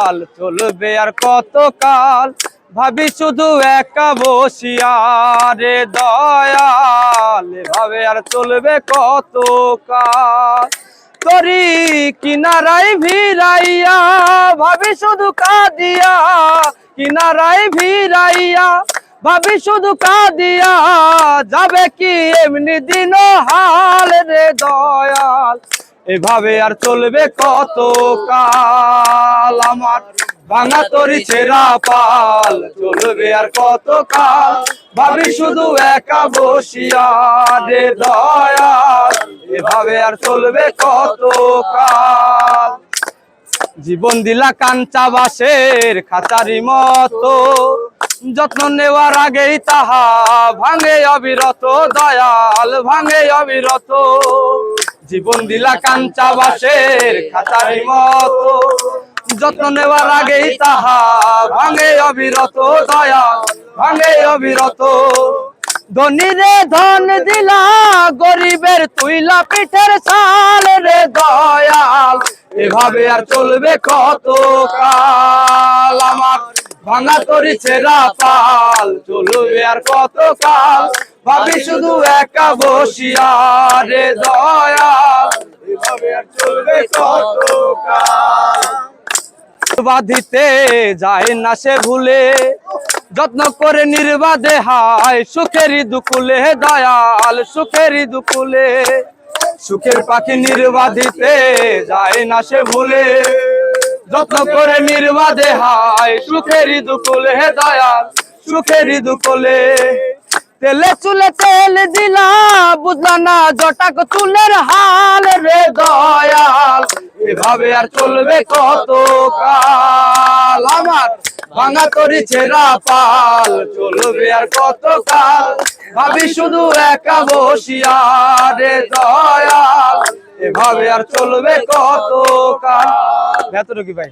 দয়াল চলবে আর কত কাল ভাবি শুধু একা বসিয়া রে দয়াল এভাবে আর চলবে কত কাল তরি কিনারায় ভিড়াইয়া ভাবি শুধু কাঁদিয়া কিনারায় ভিড়াইয়া ভাবি শুধু কাঁদিয়া যাবে কি এমনি দিন হাল রে দয়াল এভাবে আর চলবে কত কাল আমার ভাঙা তরি ছেঁড়া পাল চলবে আর কত কাল ভাবি শুধু একা বসিয়া রে দয়াল এভাবে আর চলবে কত কাল জীবন দিলা কাঞ্চা বাসের খাঁচারি মতো যত্ন নেওয়ার আগেই তাহা ভাঙে অবিরত দয়াল ভাঙে অবিরত জীবন দিলা কাঞ্চা বাসের খাঁচারি মতো যত্ন নেওয়ার আগেই তাহা ভাঙে অবিরত দয়াল ভাঙে অবিরত ধনী রে ধন দিলা গরিবের তুইলা পিঠের ছাল রে দয়াল এভাবে আর চলবে কত কাল আমার ভাঙা তরি ছেঁড়া পাল চলবে আর কত কাল ভাবি শুধু একা বসিয়া রে দয়াল এভাবে আর চলবে কত কাল বাঁধিতে যায় না সে ভুলে যত্ন করে নির্বাদে হায় সুখেরই দুকুলে দয়াল সুখেরই দুকুলে সুখের পাখি নির্বাধিতে যায় না সে ভুলে যত্ন করে নির্বাদে হায় সুখেরই দুকুলে দয়াল সুখেরই দুকুলে তেলে চুলে তেল দিলা বুঝলা না জটাক চুলের হাল রে দয়াল এভাবে আর চলবে কত কাল আমার ভাঙা তরি ছেঁড়া পাল চলবে আর কত কাল ভাবি শুধু একা বসিয়া রে দয়াল এভাবে আর চলবে কত কাল। এতটুকু ভাই।